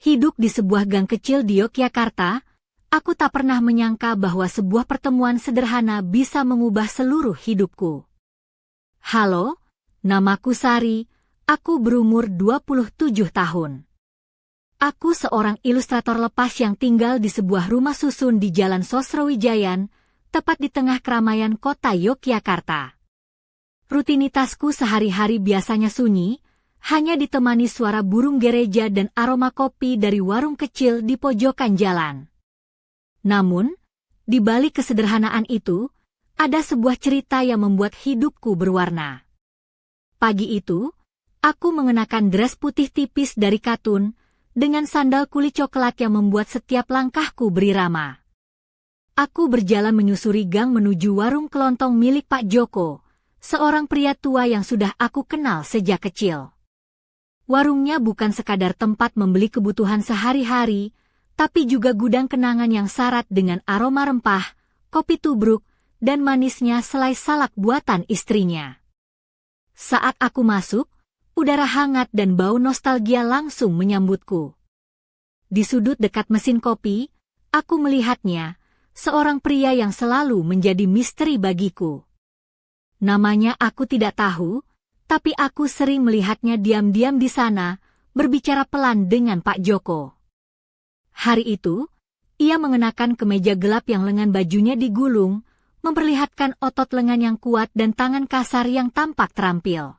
Hidup di sebuah gang kecil di Yogyakarta, aku tak pernah menyangka bahwa sebuah pertemuan sederhana bisa mengubah seluruh hidupku. Halo, namaku Sari, aku berumur 27 tahun. Aku seorang ilustrator lepas yang tinggal di sebuah rumah susun di Jalan Sosrowijayan, tepat di tengah keramaian kota Yogyakarta. Rutinitasku sehari-hari biasanya sunyi, hanya ditemani suara burung gereja dan aroma kopi dari warung kecil di pojokan jalan. Namun, di balik kesederhanaan itu, ada sebuah cerita yang membuat hidupku berwarna. Pagi itu, aku mengenakan dress putih tipis dari katun, dengan sandal kulit coklat yang membuat setiap langkahku berirama. Aku berjalan menyusuri gang menuju warung kelontong milik Pak Joko, seorang pria tua yang sudah aku kenal sejak kecil. Warungnya bukan sekadar tempat membeli kebutuhan sehari-hari, tapi juga gudang kenangan yang syarat dengan aroma rempah, kopi tubruk, dan manisnya selai salak buatan istrinya. Saat aku masuk, udara hangat dan bau nostalgia langsung menyambutku. Di sudut dekat mesin kopi, aku melihatnya, seorang pria yang selalu menjadi misteri bagiku. Namanya aku tidak tahu, tapi aku sering melihatnya diam-diam di sana, berbicara pelan dengan Pak Joko. Hari itu, ia mengenakan kemeja gelap yang lengan bajunya digulung, memperlihatkan otot lengan yang kuat dan tangan kasar yang tampak terampil.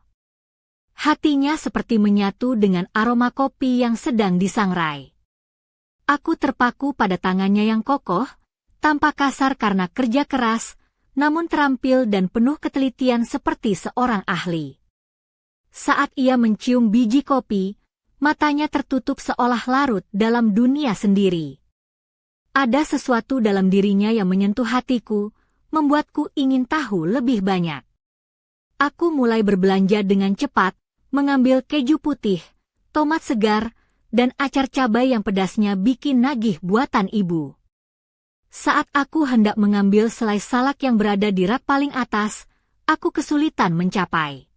Hatinya seperti menyatu dengan aroma kopi yang sedang disangrai. Aku terpaku pada tangannya yang kokoh, tampak kasar karena kerja keras, namun terampil dan penuh ketelitian seperti seorang ahli. Saat ia mencium biji kopi, matanya tertutup seolah larut dalam dunia sendiri. Ada sesuatu dalam dirinya yang menyentuh hatiku, membuatku ingin tahu lebih banyak. Aku mulai berbelanja dengan cepat, mengambil keju putih, tomat segar, dan acar cabai yang pedasnya bikin nagih buatan ibu. Saat aku hendak mengambil selai salak yang berada di rak paling atas, aku kesulitan mencapai.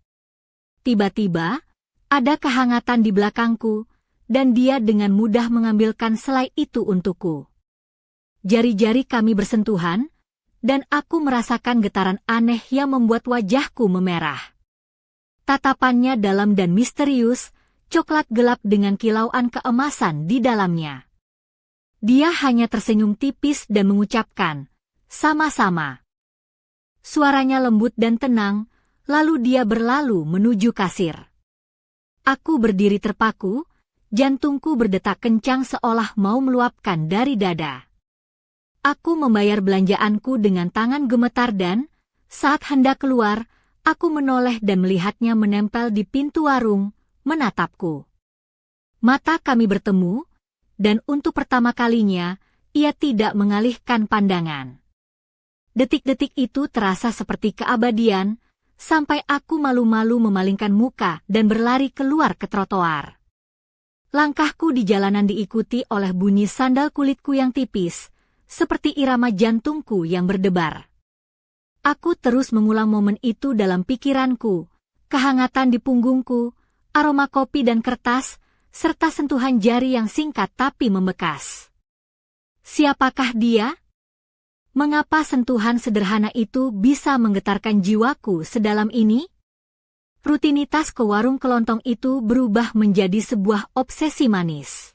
Tiba-tiba, ada kehangatan di belakangku, dan dia dengan mudah mengambilkan selai itu untukku. Jari-jari kami bersentuhan, dan aku merasakan getaran aneh yang membuat wajahku memerah. Tatapannya dalam dan misterius, coklat gelap dengan kilauan keemasan di dalamnya. Dia hanya tersenyum tipis dan mengucapkan, "Sama-sama." Suaranya lembut dan tenang, lalu dia berlalu menuju kasir. Aku berdiri terpaku, jantungku berdetak kencang seolah mau meluapkan dari dada. Aku membayar belanjaanku dengan tangan gemetar dan, saat hendak keluar, aku menoleh dan melihatnya menempel di pintu warung, menatapku. Mata kami bertemu, dan untuk pertama kalinya, ia tidak mengalihkan pandangan. Detik-detik itu terasa seperti keabadian, sampai aku malu-malu memalingkan muka dan berlari keluar ke trotoar. Langkahku di jalanan diikuti oleh bunyi sandal kulitku yang tipis, seperti irama jantungku yang berdebar. Aku terus mengulang momen itu dalam pikiranku, kehangatan di punggungku, aroma kopi dan kertas, serta sentuhan jari yang singkat tapi membekas. Siapakah dia? Mengapa sentuhan sederhana itu bisa menggetarkan jiwaku sedalam ini? Rutinitas ke warung kelontong itu berubah menjadi sebuah obsesi manis.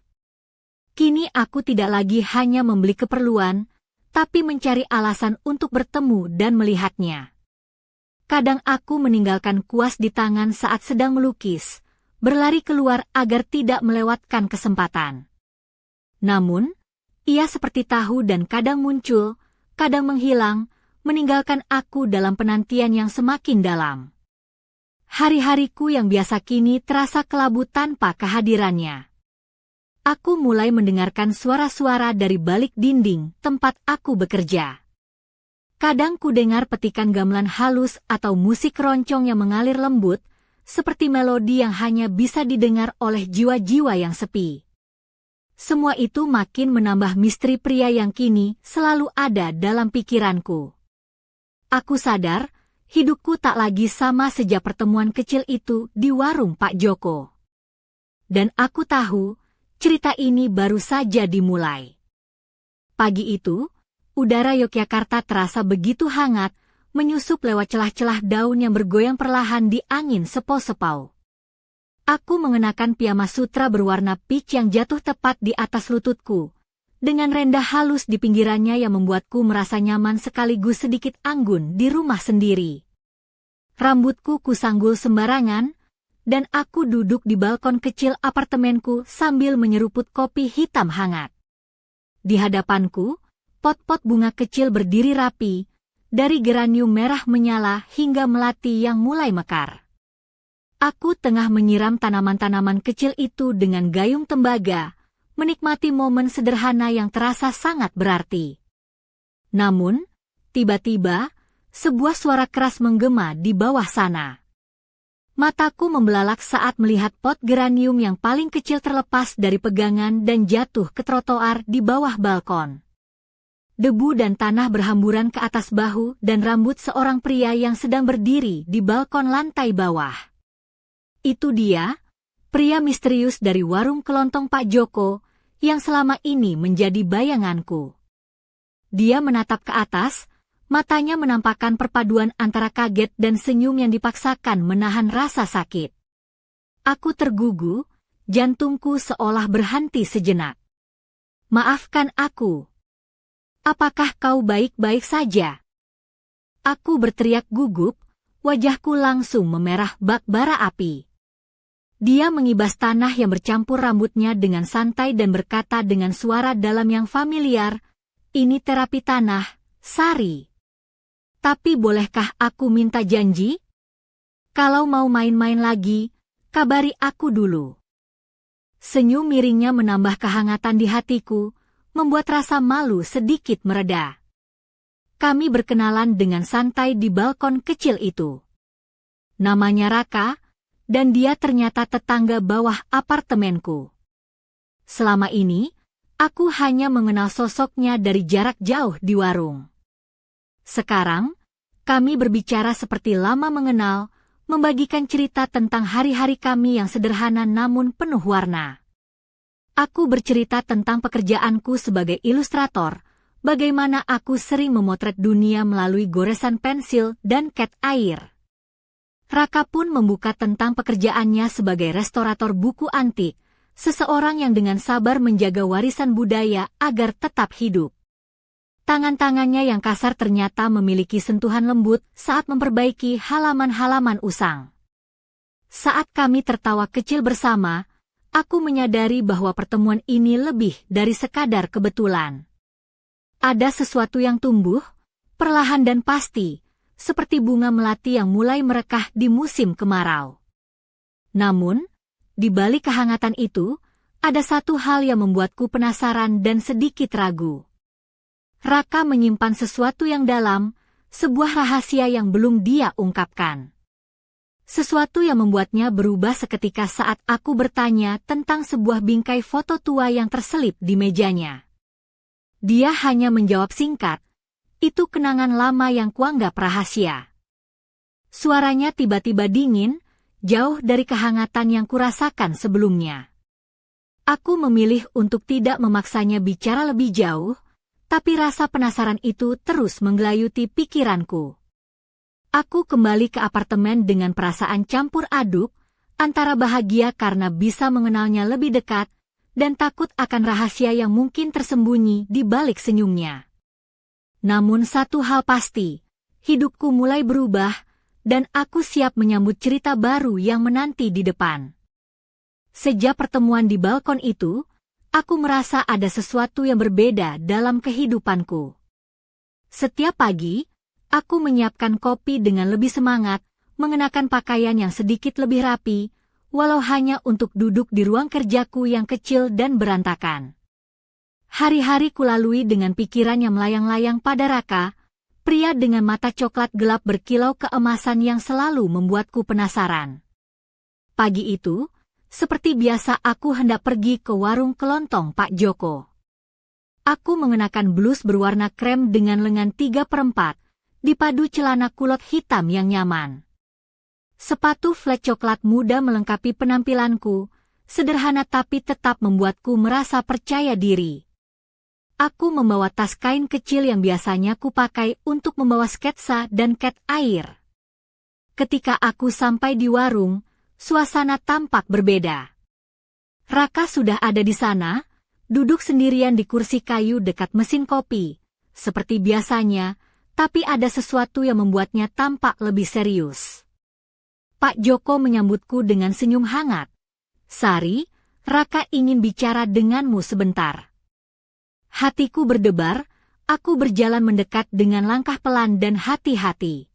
Kini aku tidak lagi hanya membeli keperluan, tapi mencari alasan untuk bertemu dan melihatnya. Kadang aku meninggalkan kuas di tangan saat sedang melukis, berlari keluar agar tidak melewatkan kesempatan. Namun, ia seperti tahu dan kadang muncul, kadang menghilang, meninggalkan aku dalam penantian yang semakin dalam. Hari-hariku yang biasa kini terasa kelabu tanpa kehadirannya. Aku mulai mendengarkan suara-suara dari balik dinding tempat aku bekerja. Kadang ku dengar petikan gamelan halus atau musik keroncong yang mengalir lembut, seperti melodi yang hanya bisa didengar oleh jiwa-jiwa yang sepi. Semua itu makin menambah misteri pria yang kini selalu ada dalam pikiranku. Aku sadar, hidupku tak lagi sama sejak pertemuan kecil itu di warung Pak Joko. Dan aku tahu, cerita ini baru saja dimulai. Pagi itu, udara Yogyakarta terasa begitu hangat, menyusup lewat celah-celah daun yang bergoyang perlahan di angin sepau-sepau. Aku mengenakan piyama sutra berwarna peach yang jatuh tepat di atas lututku, dengan rendah halus di pinggirannya yang membuatku merasa nyaman sekaligus sedikit anggun di rumah sendiri. Rambutku kusanggul sembarangan, dan aku duduk di balkon kecil apartemenku sambil menyeruput kopi hitam hangat. Di hadapanku, pot-pot bunga kecil berdiri rapi, dari geranium merah menyala hingga melati yang mulai mekar. Aku tengah menyiram tanaman-tanaman kecil itu dengan gayung tembaga, menikmati momen sederhana yang terasa sangat berarti. Namun, tiba-tiba, sebuah suara keras menggema di bawah sana. Mataku membelalak saat melihat pot geranium yang paling kecil terlepas dari pegangan dan jatuh ke trotoar di bawah balkon. Debu dan tanah berhamburan ke atas bahu dan rambut seorang pria yang sedang berdiri di balkon lantai bawah. Itu dia, pria misterius dari warung kelontong Pak Joko, yang selama ini menjadi bayanganku. Dia menatap ke atas, matanya menampakkan perpaduan antara kaget dan senyum yang dipaksakan menahan rasa sakit. Aku tergugu, jantungku seolah berhenti sejenak. Maafkan aku. Apakah kau baik-baik saja? Aku berteriak gugup, wajahku langsung memerah bak bara api. Dia mengibas tanah yang bercampur rambutnya dengan santai dan berkata dengan suara dalam yang familiar, "Ini terapi tanah, Sari. Tapi bolehkah aku minta janji? Kalau mau main-main lagi, kabari aku dulu." Senyum miringnya menambah kehangatan di hatiku, membuat rasa malu sedikit mereda. Kami berkenalan dengan santai di balkon kecil itu. Namanya Raka, dan dia ternyata tetangga bawah apartemenku. Selama ini, aku hanya mengenal sosoknya dari jarak jauh di warung. Sekarang, kami berbicara seperti lama mengenal, membagikan cerita tentang hari-hari kami yang sederhana namun penuh warna. Aku bercerita tentang pekerjaanku sebagai ilustrator, bagaimana aku sering memotret dunia melalui goresan pensil dan cat air. Raka pun membuka tentang pekerjaannya sebagai restorator buku antik, seseorang yang dengan sabar menjaga warisan budaya agar tetap hidup. Tangan-tangannya yang kasar ternyata memiliki sentuhan lembut saat memperbaiki halaman-halaman usang. Saat kami tertawa kecil bersama, aku menyadari bahwa pertemuan ini lebih dari sekadar kebetulan. Ada sesuatu yang tumbuh, perlahan dan pasti, seperti bunga melati yang mulai merekah di musim kemarau. Namun, di balik kehangatan itu, ada satu hal yang membuatku penasaran dan sedikit ragu. Raka menyimpan sesuatu yang dalam, sebuah rahasia yang belum dia ungkapkan. Sesuatu yang membuatnya berubah seketika saat aku bertanya tentang sebuah bingkai foto tua yang terselip di mejanya. Dia hanya menjawab singkat, "Itu kenangan lama yang kuanggap rahasia." Suaranya tiba-tiba dingin, jauh dari kehangatan yang kurasakan sebelumnya. Aku memilih untuk tidak memaksanya bicara lebih jauh, tapi rasa penasaran itu terus menggelayuti pikiranku. Aku kembali ke apartemen dengan perasaan campur aduk, antara bahagia karena bisa mengenalnya lebih dekat, dan takut akan rahasia yang mungkin tersembunyi di balik senyumnya. Namun satu hal pasti, hidupku mulai berubah, dan aku siap menyambut cerita baru yang menanti di depan. Sejak pertemuan di balkon itu, aku merasa ada sesuatu yang berbeda dalam kehidupanku. Setiap pagi, aku menyiapkan kopi dengan lebih semangat, mengenakan pakaian yang sedikit lebih rapi, walau hanya untuk duduk di ruang kerjaku yang kecil dan berantakan. Hari-hari kulalui dengan pikiran yang melayang-layang pada Raka, pria dengan mata coklat gelap berkilau keemasan yang selalu membuatku penasaran. Pagi itu, seperti biasa aku hendak pergi ke warung kelontong Pak Joko. Aku mengenakan blus berwarna krem dengan lengan 3/4, dipadu celana kulot hitam yang nyaman. Sepatu flat coklat muda melengkapi penampilanku, sederhana tapi tetap membuatku merasa percaya diri. Aku membawa tas kain kecil yang biasanya kupakai untuk membawa sketsa dan cat air. Ketika aku sampai di warung, suasana tampak berbeda. Raka sudah ada di sana, duduk sendirian di kursi kayu dekat mesin kopi, seperti biasanya, tapi ada sesuatu yang membuatnya tampak lebih serius. Pak Joko menyambutku dengan senyum hangat. "Sari, Raka ingin bicara denganmu sebentar." Hatiku berdebar, aku berjalan mendekat dengan langkah pelan dan hati-hati.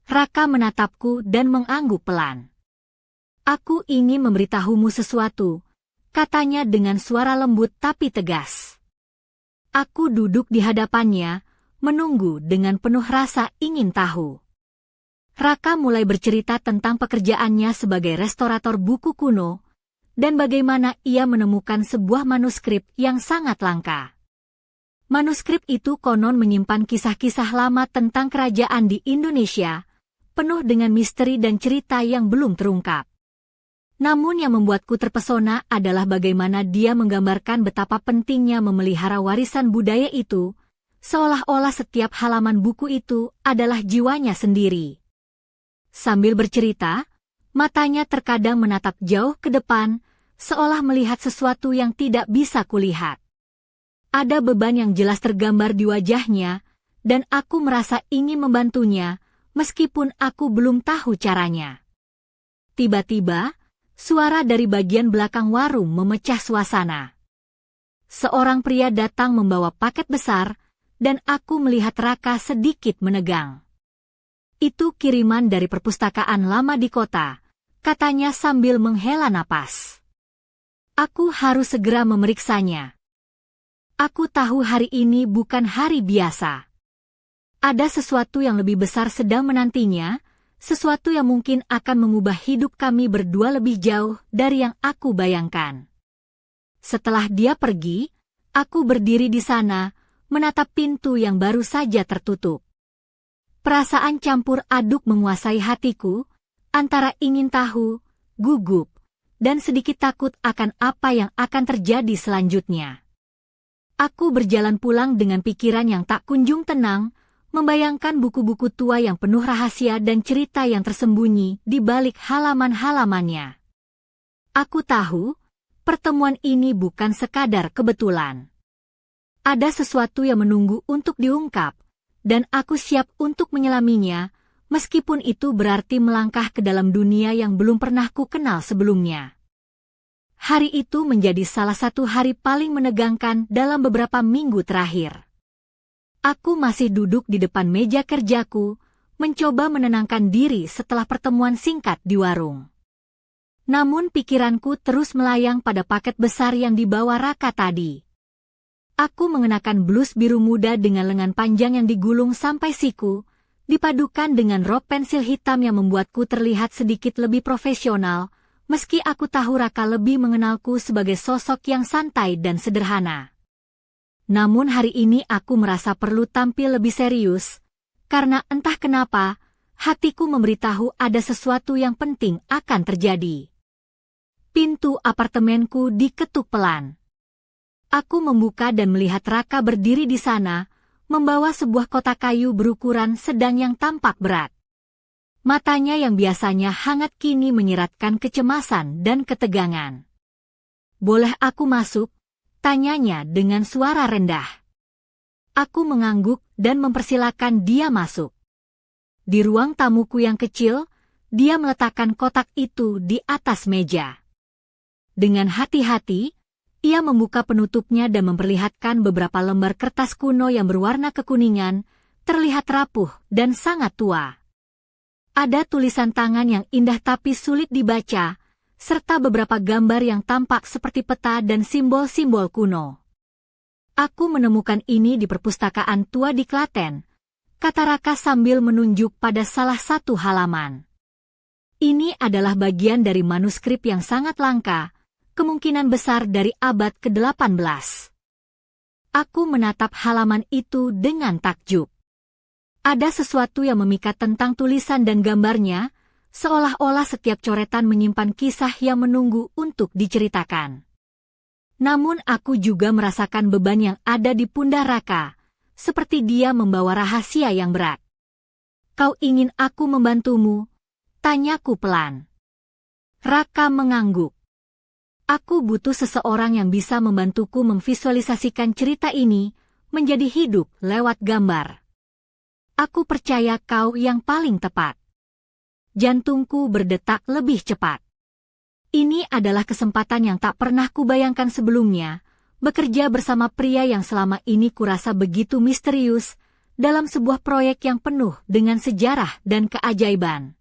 Raka menatapku dan mengangguk pelan. "Aku ingin memberitahumu sesuatu," katanya dengan suara lembut tapi tegas. Aku duduk di hadapannya, menunggu dengan penuh rasa ingin tahu. Raka mulai bercerita tentang pekerjaannya sebagai restorator buku kuno, dan bagaimana ia menemukan sebuah manuskrip yang sangat langka. Manuskrip itu konon menyimpan kisah-kisah lama tentang kerajaan di Indonesia, penuh dengan misteri dan cerita yang belum terungkap. Namun yang membuatku terpesona adalah bagaimana dia menggambarkan betapa pentingnya memelihara warisan budaya itu, seolah-olah setiap halaman buku itu adalah jiwanya sendiri. Sambil bercerita, matanya terkadang menatap jauh ke depan, seolah melihat sesuatu yang tidak bisa kulihat. Ada beban yang jelas tergambar di wajahnya, dan aku merasa ingin membantunya, meskipun aku belum tahu caranya. Tiba-tiba, suara dari bagian belakang warung memecah suasana. Seorang pria datang membawa paket besar, dan aku melihat Raka sedikit menegang. "Itu kiriman dari perpustakaan lama di kota," katanya sambil menghela napas. "Aku harus segera memeriksanya. Aku tahu hari ini bukan hari biasa. Ada sesuatu yang lebih besar sedang menantinya, sesuatu yang mungkin akan mengubah hidup kami berdua lebih jauh dari yang aku bayangkan." Setelah dia pergi, aku berdiri di sana, menatap pintu yang baru saja tertutup. Perasaan campur aduk menguasai hatiku, antara ingin tahu, gugup, dan sedikit takut akan apa yang akan terjadi selanjutnya. Aku berjalan pulang dengan pikiran yang tak kunjung tenang, membayangkan buku-buku tua yang penuh rahasia dan cerita yang tersembunyi di balik halaman-halamannya. Aku tahu, pertemuan ini bukan sekadar kebetulan. Ada sesuatu yang menunggu untuk diungkap, dan aku siap untuk menyelaminya, meskipun itu berarti melangkah ke dalam dunia yang belum pernah ku kenal sebelumnya. Hari itu menjadi salah satu hari paling menegangkan dalam beberapa minggu terakhir. Aku masih duduk di depan meja kerjaku, mencoba menenangkan diri setelah pertemuan singkat di warung. Namun pikiranku terus melayang pada paket besar yang dibawa Raka tadi. Aku mengenakan blus biru muda dengan lengan panjang yang digulung sampai siku, dipadukan dengan rok pensil hitam yang membuatku terlihat sedikit lebih profesional, meski aku tahu Raka lebih mengenalku sebagai sosok yang santai dan sederhana. Namun hari ini aku merasa perlu tampil lebih serius, karena entah kenapa, hatiku memberitahu ada sesuatu yang penting akan terjadi. Pintu apartemenku diketuk pelan. Aku membuka dan melihat Raka berdiri di sana, membawa sebuah kotak kayu berukuran sedang yang tampak berat. Matanya yang biasanya hangat kini menyiratkan kecemasan dan ketegangan. "Boleh aku masuk?" tanyanya dengan suara rendah. Aku mengangguk dan mempersilakan dia masuk. Di ruang tamuku yang kecil, dia meletakkan kotak itu di atas meja. Dengan hati-hati, ia membuka penutupnya dan memperlihatkan beberapa lembar kertas kuno yang berwarna kekuningan, terlihat rapuh dan sangat tua. Ada tulisan tangan yang indah tapi sulit dibaca, serta beberapa gambar yang tampak seperti peta dan simbol-simbol kuno. "Aku menemukan ini di perpustakaan tua di Klaten," kata Raka sambil menunjuk pada salah satu halaman. "Ini adalah bagian dari manuskrip yang sangat langka, kemungkinan besar dari abad ke-18. Aku menatap halaman itu dengan takjub. Ada sesuatu yang memikat tentang tulisan dan gambarnya, seolah-olah setiap coretan menyimpan kisah yang menunggu untuk diceritakan. Namun aku juga merasakan beban yang ada di pundak Raka, seperti dia membawa rahasia yang berat. "Kau ingin aku membantumu?" tanyaku pelan. Raka mengangguk. "Aku butuh seseorang yang bisa membantuku memvisualisasikan cerita ini menjadi hidup lewat gambar. Aku percaya kau yang paling tepat." Jantungku berdetak lebih cepat. Ini adalah kesempatan yang tak pernah kubayangkan sebelumnya, bekerja bersama pria yang selama ini kurasa begitu misterius dalam sebuah proyek yang penuh dengan sejarah dan keajaiban.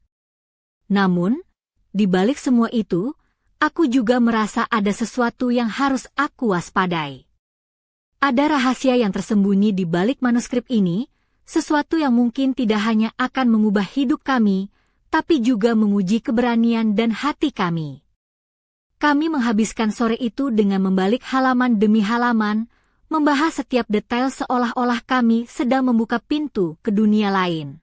Namun, di balik semua itu, aku juga merasa ada sesuatu yang harus aku waspadai. Ada rahasia yang tersembunyi di balik manuskrip ini, sesuatu yang mungkin tidak hanya akan mengubah hidup kami, tapi juga menguji keberanian dan hati kami. Kami menghabiskan sore itu dengan membalik halaman demi halaman, membahas setiap detail seolah-olah kami sedang membuka pintu ke dunia lain.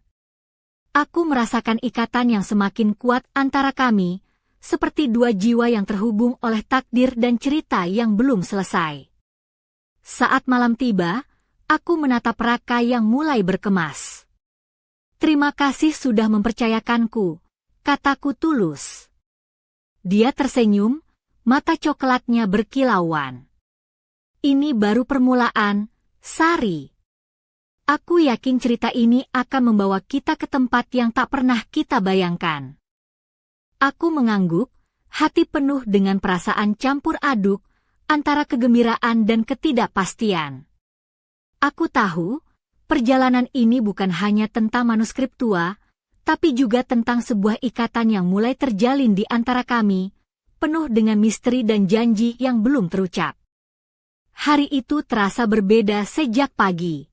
Aku merasakan ikatan yang semakin kuat antara kami, seperti dua jiwa yang terhubung oleh takdir dan cerita yang belum selesai. Saat malam tiba, aku menatap Raka yang mulai berkemas. "Terima kasih sudah mempercayakanku," kataku tulus. Dia tersenyum, mata coklatnya berkilauan. "Ini baru permulaan, Sari. Aku yakin cerita ini akan membawa kita ke tempat yang tak pernah kita bayangkan." Aku mengangguk, hati penuh dengan perasaan campur aduk antara kegembiraan dan ketidakpastian. Aku tahu, perjalanan ini bukan hanya tentang manuskrip tua, tapi juga tentang sebuah ikatan yang mulai terjalin di antara kami, penuh dengan misteri dan janji yang belum terucap. Hari itu terasa berbeda sejak pagi.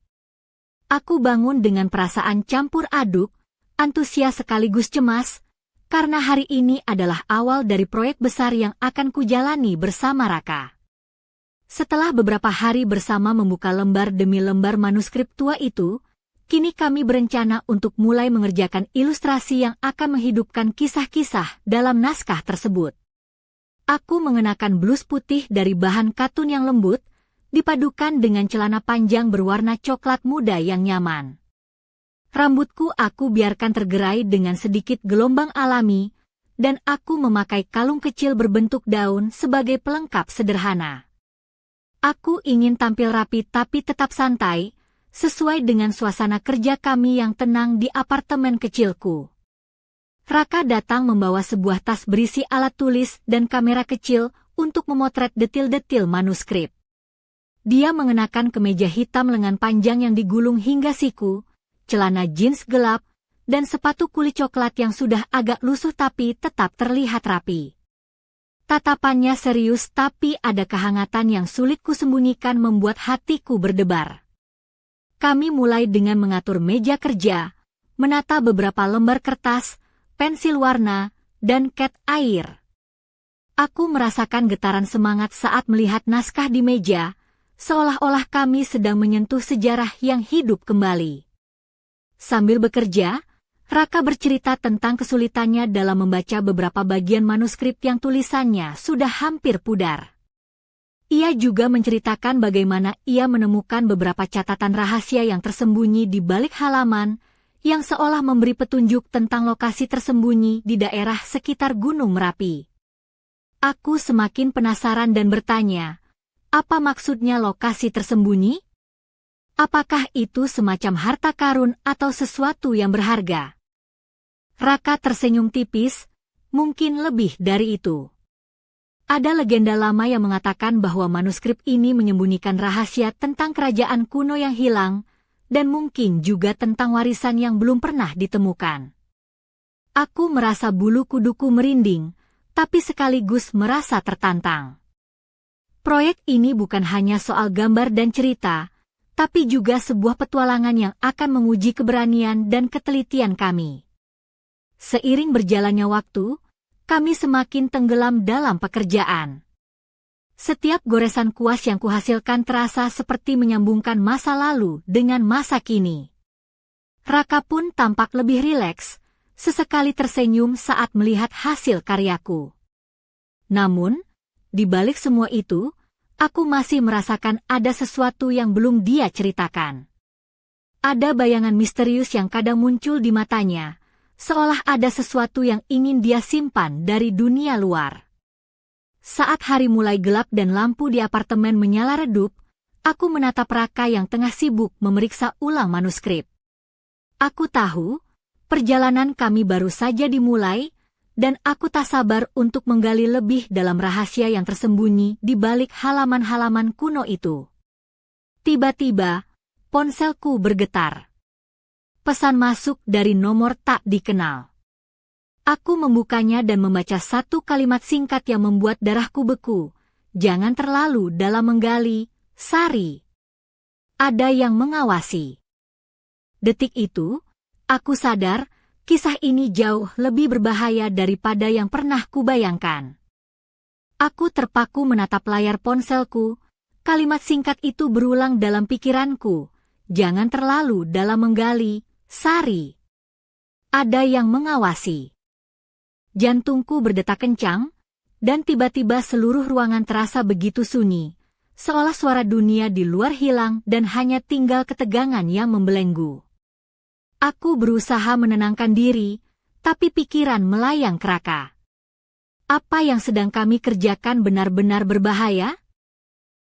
Aku bangun dengan perasaan campur aduk, antusias sekaligus cemas, karena hari ini adalah awal dari proyek besar yang akan kujalani bersama Raka. Setelah beberapa hari bersama membuka lembar demi lembar manuskrip tua itu, kini kami berencana untuk mulai mengerjakan ilustrasi yang akan menghidupkan kisah-kisah dalam naskah tersebut. Aku mengenakan blus putih dari bahan katun yang lembut, dipadukan dengan celana panjang berwarna coklat muda yang nyaman. Rambutku aku biarkan tergerai dengan sedikit gelombang alami, dan aku memakai kalung kecil berbentuk daun sebagai pelengkap sederhana. Aku ingin tampil rapi tapi tetap santai, sesuai dengan suasana kerja kami yang tenang di apartemen kecilku. Raka datang membawa sebuah tas berisi alat tulis dan kamera kecil untuk memotret detil-detil manuskrip. Dia mengenakan kemeja hitam lengan panjang yang digulung hingga siku, celana jeans gelap, dan sepatu kulit coklat yang sudah agak lusuh tapi tetap terlihat rapi. Tatapannya serius tapi ada kehangatan yang sulit kusembunyikan membuat hatiku berdebar. Kami mulai dengan mengatur meja kerja, menata beberapa lembar kertas, pensil warna, dan cat air. Aku merasakan getaran semangat saat melihat naskah di meja, seolah-olah kami sedang menyentuh sejarah yang hidup kembali. Sambil bekerja, Raka bercerita tentang kesulitannya dalam membaca beberapa bagian manuskrip yang tulisannya sudah hampir pudar. Ia juga menceritakan bagaimana ia menemukan beberapa catatan rahasia yang tersembunyi di balik halaman, yang seolah memberi petunjuk tentang lokasi tersembunyi di daerah sekitar Gunung Merapi. Aku semakin penasaran dan bertanya, apa maksudnya lokasi tersembunyi? Apakah itu semacam harta karun atau sesuatu yang berharga? Raka tersenyum tipis, mungkin lebih dari itu. Ada legenda lama yang mengatakan bahwa manuskrip ini menyembunyikan rahasia tentang kerajaan kuno yang hilang, dan mungkin juga tentang warisan yang belum pernah ditemukan. Aku merasa bulu kuduku merinding, tapi sekaligus merasa tertantang. Proyek ini bukan hanya soal gambar dan cerita, tapi juga sebuah petualangan yang akan menguji keberanian dan ketelitian kami. Seiring berjalannya waktu, kami semakin tenggelam dalam pekerjaan. Setiap goresan kuas yang kuhasilkan terasa seperti menyambungkan masa lalu dengan masa kini. Raka pun tampak lebih rileks, sesekali tersenyum saat melihat hasil karyaku. Namun, di balik semua itu, aku masih merasakan ada sesuatu yang belum dia ceritakan. Ada bayangan misterius yang kadang muncul di matanya, seolah ada sesuatu yang ingin dia simpan dari dunia luar. Saat hari mulai gelap dan lampu di apartemen menyala redup, aku menatap Raka yang tengah sibuk memeriksa ulang manuskrip. Aku tahu, perjalanan kami baru saja dimulai, dan aku tak sabar untuk menggali lebih dalam rahasia yang tersembunyi di balik halaman-halaman kuno itu. Tiba-tiba, ponselku bergetar. Pesan masuk dari nomor tak dikenal. Aku membukanya dan membaca satu kalimat singkat yang membuat darahku beku. Jangan terlalu dalam menggali, Sari. Ada yang mengawasi. Detik itu, aku sadar, kisah ini jauh lebih berbahaya daripada yang pernah kubayangkan. Aku terpaku menatap layar ponselku. Kalimat singkat itu berulang dalam pikiranku. Jangan terlalu dalam menggali, Sari. Ada yang mengawasi. Jantungku berdetak kencang, dan tiba-tiba seluruh ruangan terasa begitu sunyi, seolah suara dunia di luar hilang dan hanya tinggal ketegangan yang membelenggu. Aku berusaha menenangkan diri, tapi pikiran melayang ke Raka. Apa yang sedang kami kerjakan benar-benar berbahaya?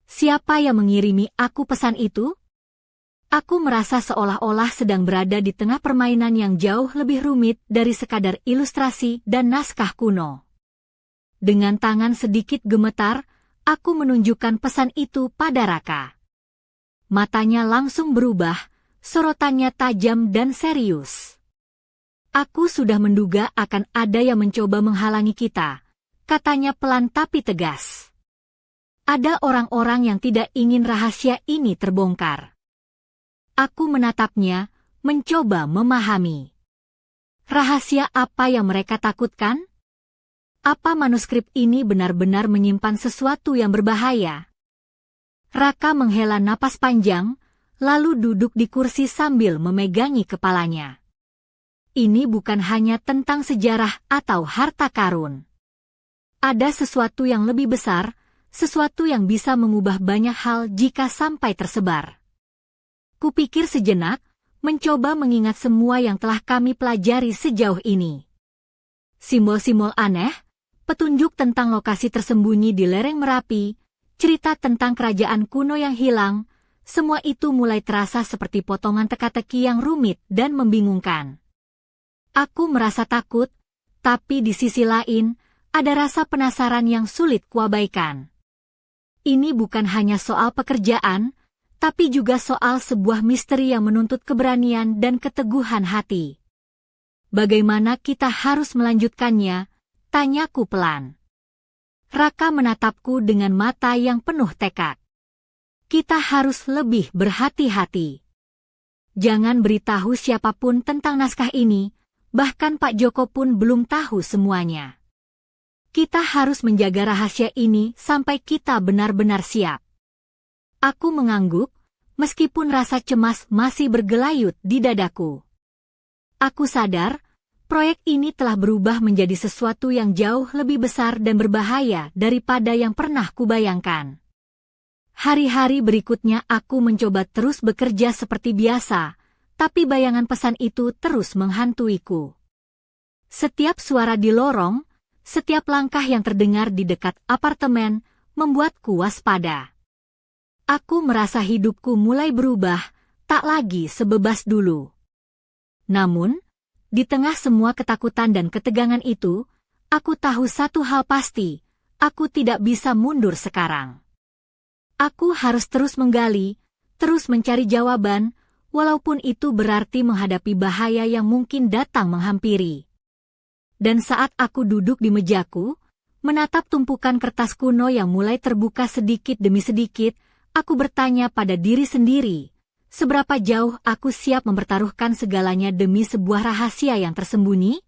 Siapa yang mengirimi aku pesan itu? Aku merasa seolah-olah sedang berada di tengah permainan yang jauh lebih rumit dari sekadar ilustrasi dan naskah kuno. Dengan tangan sedikit gemetar, aku menunjukkan pesan itu pada Raka. Matanya langsung berubah, sorotannya tajam dan serius. Aku sudah menduga akan ada yang mencoba menghalangi kita, katanya pelan tapi tegas. Ada orang-orang yang tidak ingin rahasia ini terbongkar. Aku menatapnya, mencoba memahami. Rahasia apa yang mereka takutkan? Apa manuskrip ini benar-benar menyimpan sesuatu yang berbahaya? Raka menghela napas panjang, lalu duduk di kursi sambil memegangi kepalanya. Ini bukan hanya tentang sejarah atau harta karun. Ada sesuatu yang lebih besar, sesuatu yang bisa mengubah banyak hal jika sampai tersebar. Kupikir sejenak, mencoba mengingat semua yang telah kami pelajari sejauh ini. Simbol-simbol aneh, petunjuk tentang lokasi tersembunyi di lereng Merapi, cerita tentang kerajaan kuno yang hilang, semua itu mulai terasa seperti potongan teka-teki yang rumit dan membingungkan. Aku merasa takut, tapi di sisi lain, ada rasa penasaran yang sulit kuabaikan. Ini bukan hanya soal pekerjaan, tapi juga soal sebuah misteri yang menuntut keberanian dan keteguhan hati. Bagaimana kita harus melanjutkannya? Tanyaku pelan. Raka menatapku dengan mata yang penuh tekad. Kita harus lebih berhati-hati. Jangan beritahu siapapun tentang naskah ini, bahkan Pak Joko pun belum tahu semuanya. Kita harus menjaga rahasia ini sampai kita benar-benar siap. Aku mengangguk, meskipun rasa cemas masih bergelayut di dadaku. Aku sadar, proyek ini telah berubah menjadi sesuatu yang jauh lebih besar dan berbahaya daripada yang pernah kubayangkan. Hari-hari berikutnya aku mencoba terus bekerja seperti biasa, tapi bayangan pesan itu terus menghantuiku. Setiap suara di lorong, setiap langkah yang terdengar di dekat apartemen, membuatku waspada. Aku merasa hidupku mulai berubah, tak lagi sebebas dulu. Namun, di tengah semua ketakutan dan ketegangan itu, aku tahu satu hal pasti, aku tidak bisa mundur sekarang. Aku harus terus menggali, terus mencari jawaban, walaupun itu berarti menghadapi bahaya yang mungkin datang menghampiri. Dan saat aku duduk di mejaku, menatap tumpukan kertas kuno yang mulai terbuka sedikit demi sedikit, aku bertanya pada diri sendiri, seberapa jauh aku siap mempertaruhkan segalanya demi sebuah rahasia yang tersembunyi?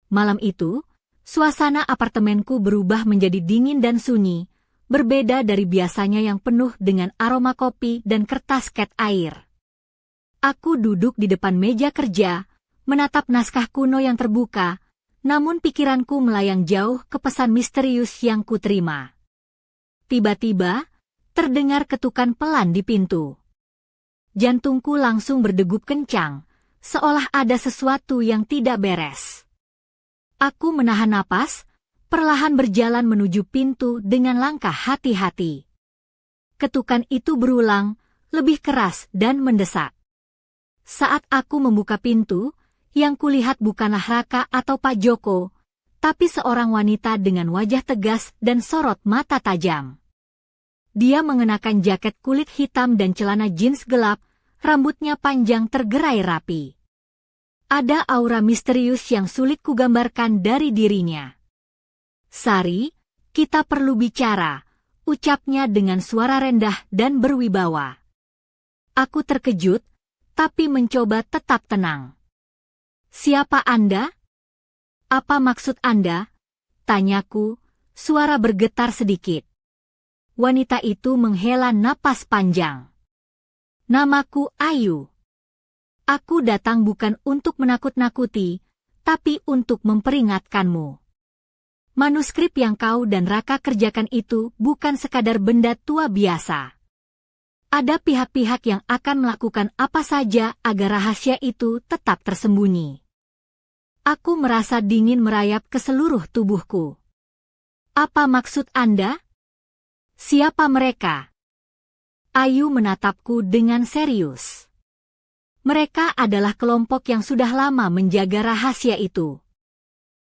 Malam itu, suasana apartemenku berubah menjadi dingin dan sunyi, berbeda dari biasanya yang penuh dengan aroma kopi dan kertas cat air. Aku duduk di depan meja kerja, menatap naskah kuno yang terbuka, namun pikiranku melayang jauh ke pesan misterius yang kuterima. Tiba-tiba, terdengar ketukan pelan di pintu. Jantungku langsung berdegup kencang, seolah ada sesuatu yang tidak beres. Aku menahan napas, perlahan berjalan menuju pintu dengan langkah hati-hati. Ketukan itu berulang, lebih keras dan mendesak. Saat aku membuka pintu, yang kulihat bukanlah Raka atau Pak Joko, tapi seorang wanita dengan wajah tegas dan sorot mata tajam. Dia mengenakan jaket kulit hitam dan celana jeans gelap, rambutnya panjang tergerai rapi. Ada aura misterius yang sulit kugambarkan dari dirinya. "Sari, kita perlu bicara," ucapnya dengan suara rendah dan berwibawa. Aku terkejut, tapi mencoba tetap tenang. "Siapa Anda? Apa maksud Anda?" tanyaku, suara bergetar sedikit. Wanita itu menghela napas panjang. "Namaku Ayu. Aku datang bukan untuk menakut-nakuti, tapi untuk memperingatkanmu. Manuskrip yang kau dan Raka kerjakan itu bukan sekadar benda tua biasa. Ada pihak-pihak yang akan melakukan apa saja agar rahasia itu tetap tersembunyi." Aku merasa dingin merayap ke seluruh tubuhku. "Apa maksud Anda? Siapa mereka?" Ayu menatapku dengan serius. "Mereka adalah kelompok yang sudah lama menjaga rahasia itu.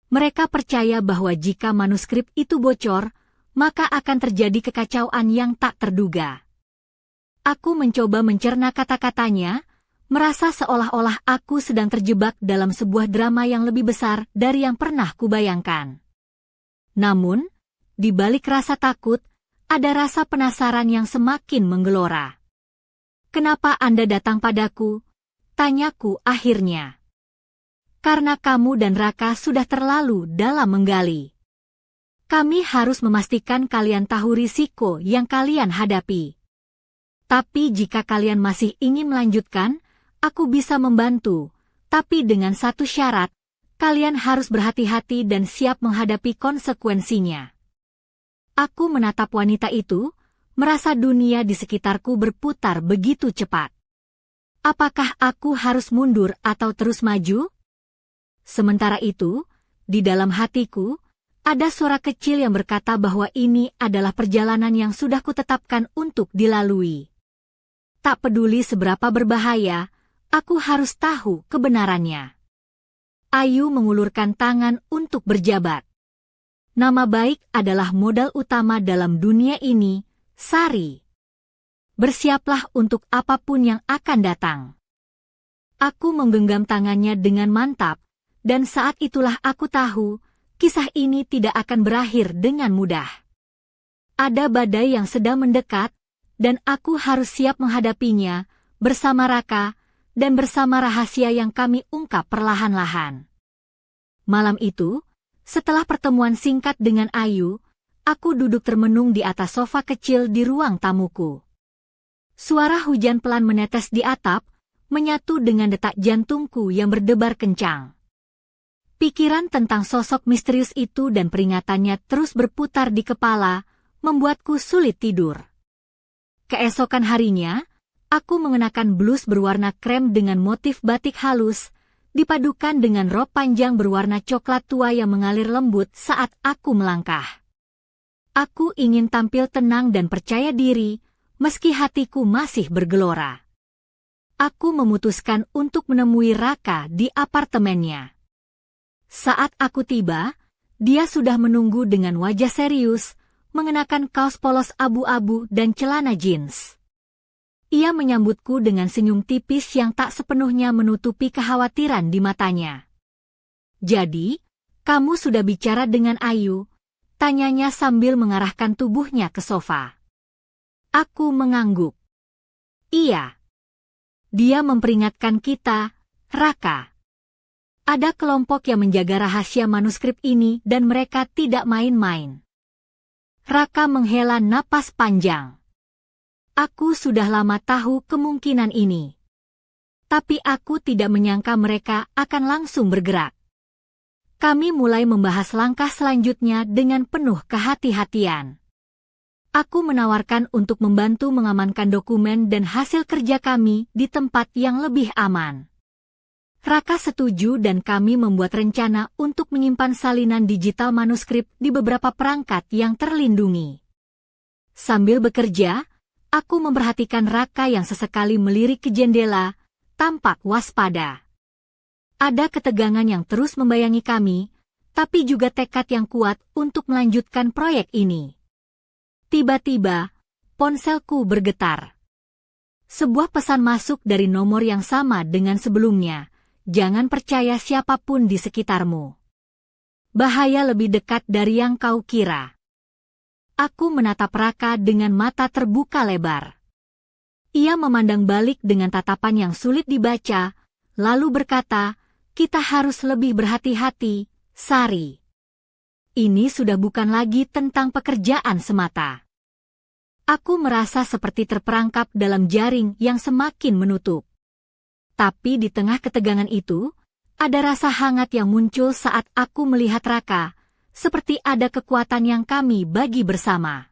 Mereka percaya bahwa jika manuskrip itu bocor, maka akan terjadi kekacauan yang tak terduga." Aku mencoba mencerna kata-katanya, merasa seolah-olah aku sedang terjebak dalam sebuah drama yang lebih besar dari yang pernah kubayangkan. Namun, di balik rasa takut, ada rasa penasaran yang semakin menggelora. "Kenapa Anda datang padaku?" tanyaku akhirnya. "Karena kamu dan Raka sudah terlalu dalam menggali. Kami harus memastikan kalian tahu risiko yang kalian hadapi. Tapi jika kalian masih ingin melanjutkan, aku bisa membantu, tapi dengan satu syarat, kalian harus berhati-hati dan siap menghadapi konsekuensinya." Aku menatap wanita itu, merasa dunia di sekitarku berputar begitu cepat. Apakah aku harus mundur atau terus maju? Sementara itu, di dalam hatiku, ada suara kecil yang berkata bahwa ini adalah perjalanan yang sudah kutetapkan untuk dilalui. Tak peduli seberapa berbahaya, aku harus tahu kebenarannya. Ayu mengulurkan tangan untuk berjabat. "Nama baik adalah modal utama dalam dunia ini, Sari. Bersiaplah untuk apapun yang akan datang." Aku menggenggam tangannya dengan mantap, dan saat itulah aku tahu, kisah ini tidak akan berakhir dengan mudah. Ada badai yang sedang mendekat, dan aku harus siap menghadapinya, bersama Raka, dan bersama rahasia yang kami ungkap perlahan-lahan. Malam itu, setelah pertemuan singkat dengan Ayu, aku duduk termenung di atas sofa kecil di ruang tamuku. Suara hujan pelan menetes di atap, menyatu dengan detak jantungku yang berdebar kencang. Pikiran tentang sosok misterius itu dan peringatannya terus berputar di kepala, membuatku sulit tidur. Keesokan harinya, aku mengenakan blus berwarna krem dengan motif batik halus, dipadukan dengan rok panjang berwarna coklat tua yang mengalir lembut saat aku melangkah. Aku ingin tampil tenang dan percaya diri, meski hatiku masih bergelora. Aku memutuskan untuk menemui Raka di apartemennya. Saat aku tiba, dia sudah menunggu dengan wajah serius, mengenakan kaos polos abu-abu dan celana jeans. Ia menyambutku dengan senyum tipis yang tak sepenuhnya menutupi kekhawatiran di matanya. "Jadi, kamu sudah bicara dengan Ayu?" tanyanya sambil mengarahkan tubuhnya ke sofa. Aku mengangguk. "Iya. Dia memperingatkan kita, Raka. Ada kelompok yang menjaga rahasia manuskrip ini dan mereka tidak main-main." Raka menghela napas panjang. "Aku sudah lama tahu kemungkinan ini. Tapi aku tidak menyangka mereka akan langsung bergerak. Kami mulai membahas langkah selanjutnya dengan penuh kehati-hatian. Aku menawarkan untuk membantu mengamankan dokumen dan hasil kerja kami di tempat yang lebih aman. Raka setuju dan kami membuat rencana untuk menyimpan salinan digital manuskrip di beberapa perangkat yang terlindungi. Sambil bekerja, aku memperhatikan Raka yang sesekali melirik ke jendela, tampak waspada. Ada ketegangan yang terus membayangi kami, tapi juga tekad yang kuat untuk melanjutkan proyek ini. Tiba-tiba, ponselku bergetar. Sebuah pesan masuk dari nomor yang sama dengan sebelumnya. Jangan percaya siapapun di sekitarmu. Bahaya lebih dekat dari yang kau kira. Aku menatap Raka dengan mata terbuka lebar. Ia memandang balik dengan tatapan yang sulit dibaca, lalu berkata, "Kita harus lebih berhati-hati, Sari. Ini sudah bukan lagi tentang pekerjaan semata." Aku merasa seperti terperangkap dalam jaring yang semakin menutup. Tapi di tengah ketegangan itu, ada rasa hangat yang muncul saat aku melihat Raka, seperti ada kekuatan yang kami bagi bersama.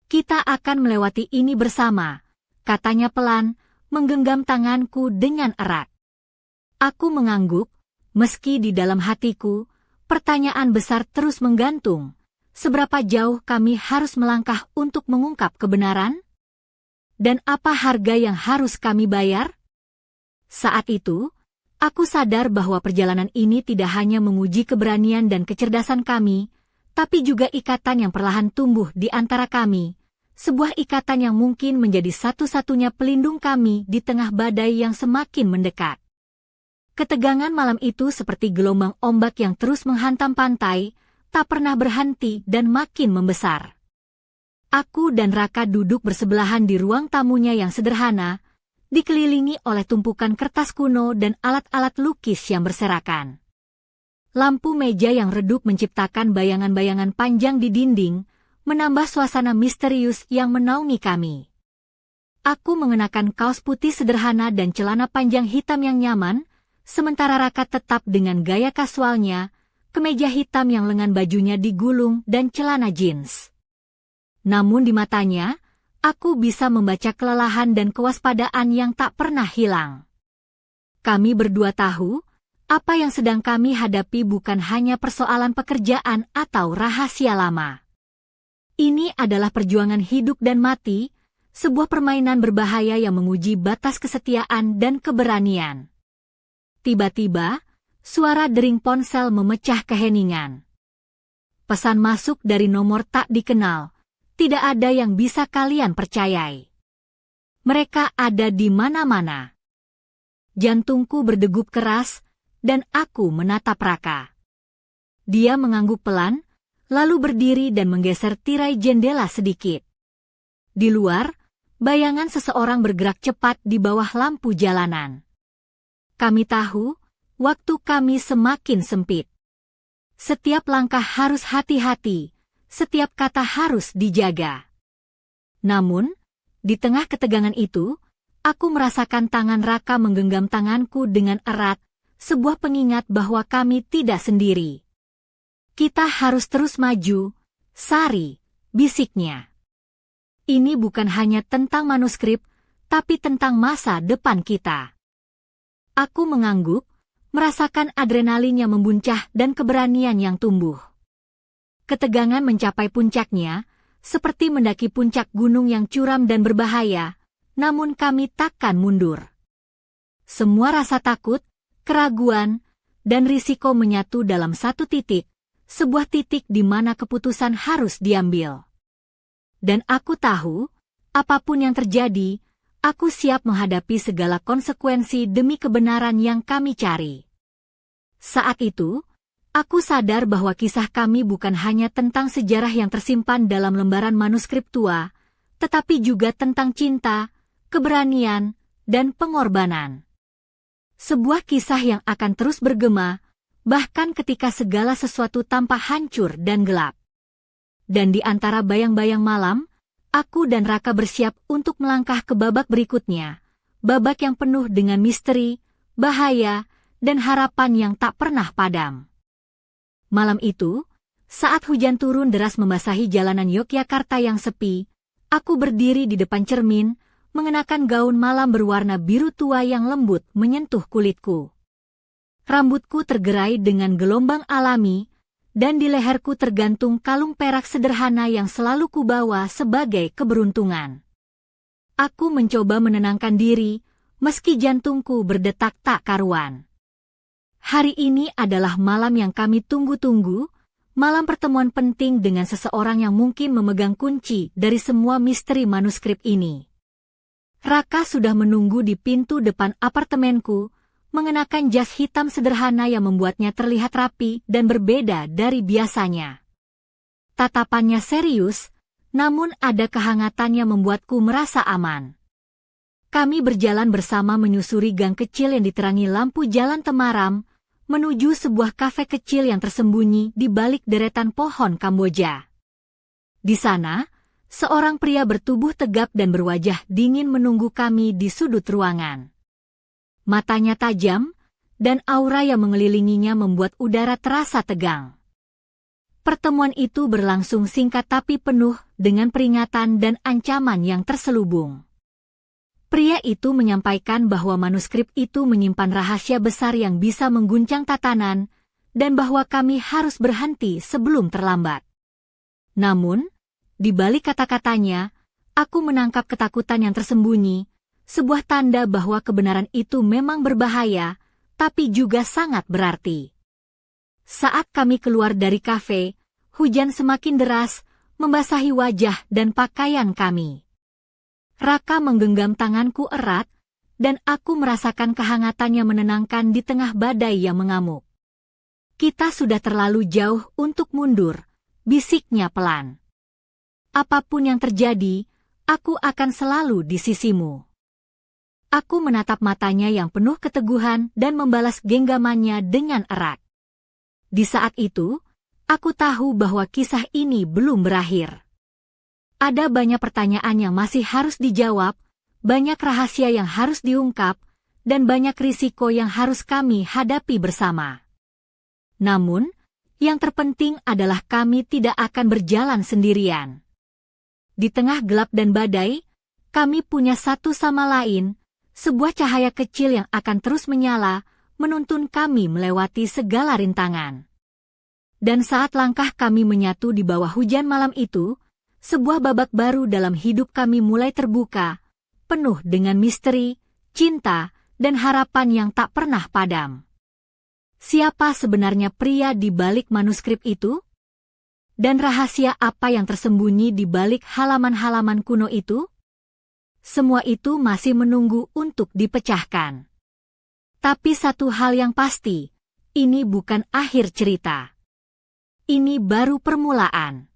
"Kita akan melewati ini bersama," katanya pelan, menggenggam tanganku dengan erat. Aku mengangguk, meski di dalam hatiku, pertanyaan besar terus menggantung. Seberapa jauh kami harus melangkah untuk mengungkap kebenaran? Dan apa harga yang harus kami bayar? Saat itu, aku sadar bahwa perjalanan ini tidak hanya menguji keberanian dan kecerdasan kami, tapi juga ikatan yang perlahan tumbuh di antara kami, sebuah ikatan yang mungkin menjadi satu-satunya pelindung kami di tengah badai yang semakin mendekat. Ketegangan malam itu seperti gelombang ombak yang terus menghantam pantai, tak pernah berhenti dan makin membesar. Aku dan Raka duduk bersebelahan di ruang tamunya yang sederhana, dikelilingi oleh tumpukan kertas kuno dan alat-alat lukis yang berserakan. Lampu meja yang redup menciptakan bayangan-bayangan panjang di dinding, menambah suasana misterius yang menaungi kami. Aku mengenakan kaos putih sederhana dan celana panjang hitam yang nyaman, sementara Raka tetap dengan gaya kasualnya, kemeja hitam yang lengan bajunya digulung dan celana jeans. Namun di matanya, aku bisa membaca kelelahan dan kewaspadaan yang tak pernah hilang. Kami berdua tahu, apa yang sedang kami hadapi bukan hanya persoalan pekerjaan atau rahasia lama. Ini adalah perjuangan hidup dan mati, sebuah permainan berbahaya yang menguji batas kesetiaan dan keberanian. Tiba-tiba, suara dering ponsel memecah keheningan. Pesan masuk dari nomor tak dikenal. Tidak ada yang bisa kalian percayai. Mereka ada di mana-mana. Jantungku berdegup keras, dan aku menatap Raka. Dia mengangguk pelan, lalu berdiri dan menggeser tirai jendela sedikit. Di luar, bayangan seseorang bergerak cepat di bawah lampu jalanan. Kami tahu, waktu kami semakin sempit. Setiap langkah harus hati-hati. Setiap kata harus dijaga. Namun, di tengah ketegangan itu, aku merasakan tangan Raka menggenggam tanganku dengan erat, sebuah pengingat bahwa kami tidak sendiri. "Kita harus terus maju, Sari," bisiknya. "Ini bukan hanya tentang manuskrip, tapi tentang masa depan kita." Aku mengangguk, merasakan adrenalin yang membuncah dan keberanian yang tumbuh. Ketegangan mencapai puncaknya, seperti mendaki puncak gunung yang curam dan berbahaya, namun kami takkan mundur. Semua rasa takut, keraguan, dan risiko menyatu dalam satu titik, sebuah titik di mana keputusan harus diambil. Dan aku tahu, apapun yang terjadi, aku siap menghadapi segala konsekuensi demi kebenaran yang kami cari. Saat itu, aku sadar bahwa kisah kami bukan hanya tentang sejarah yang tersimpan dalam lembaran manuskrip tua, tetapi juga tentang cinta, keberanian, dan pengorbanan. Sebuah kisah yang akan terus bergema, bahkan ketika segala sesuatu tampak hancur dan gelap. Dan di antara bayang-bayang malam, aku dan Raka bersiap untuk melangkah ke babak berikutnya, babak yang penuh dengan misteri, bahaya, dan harapan yang tak pernah padam. Malam itu, saat hujan turun deras membasahi jalanan Yogyakarta yang sepi, aku berdiri di depan cermin, mengenakan gaun malam berwarna biru tua yang lembut menyentuh kulitku. Rambutku tergerai dengan gelombang alami, dan di leherku tergantung kalung perak sederhana yang selalu kubawa sebagai keberuntungan. Aku mencoba menenangkan diri, meski jantungku berdetak tak karuan. Hari ini adalah malam yang kami tunggu-tunggu, malam pertemuan penting dengan seseorang yang mungkin memegang kunci dari semua misteri manuskrip ini. Raka sudah menunggu di pintu depan apartemenku, mengenakan jas hitam sederhana yang membuatnya terlihat rapi dan berbeda dari biasanya. Tatapannya serius, namun ada kehangatan yang membuatku merasa aman. Kami berjalan bersama menyusuri gang kecil yang diterangi lampu jalan temaram, menuju sebuah kafe kecil yang tersembunyi di balik deretan pohon Kamboja. Di sana, seorang pria bertubuh tegap dan berwajah dingin menunggu kami di sudut ruangan. Matanya tajam, dan aura yang mengelilinginya membuat udara terasa tegang. Pertemuan itu berlangsung singkat tapi penuh dengan peringatan dan ancaman yang terselubung. Pria itu menyampaikan bahwa manuskrip itu menyimpan rahasia besar yang bisa mengguncang tatanan, dan bahwa kami harus berhenti sebelum terlambat. Namun, di balik kata-katanya, aku menangkap ketakutan yang tersembunyi, sebuah tanda bahwa kebenaran itu memang berbahaya, tapi juga sangat berarti. Saat kami keluar dari kafe, hujan semakin deras, membasahi wajah dan pakaian kami. Raka menggenggam tanganku erat, dan aku merasakan kehangatan yang menenangkan di tengah badai yang mengamuk. Kita sudah terlalu jauh untuk mundur, bisiknya pelan. Apapun yang terjadi, aku akan selalu di sisimu. Aku menatap matanya yang penuh keteguhan dan membalas genggamannya dengan erat. Di saat itu, aku tahu bahwa kisah ini belum berakhir. Ada banyak pertanyaan yang masih harus dijawab, banyak rahasia yang harus diungkap, dan banyak risiko yang harus kami hadapi bersama. Namun, yang terpenting adalah kami tidak akan berjalan sendirian. Di tengah gelap dan badai, kami punya satu sama lain, sebuah cahaya kecil yang akan terus menyala, menuntun kami melewati segala rintangan. Dan saat langkah kami menyatu di bawah hujan malam itu, sebuah babak baru dalam hidup kami mulai terbuka, penuh dengan misteri, cinta, dan harapan yang tak pernah padam. Siapa sebenarnya pria di balik manuskrip itu? Dan rahasia apa yang tersembunyi di balik halaman-halaman kuno itu? Semua itu masih menunggu untuk dipecahkan. Tapi satu hal yang pasti, ini bukan akhir cerita. Ini baru permulaan.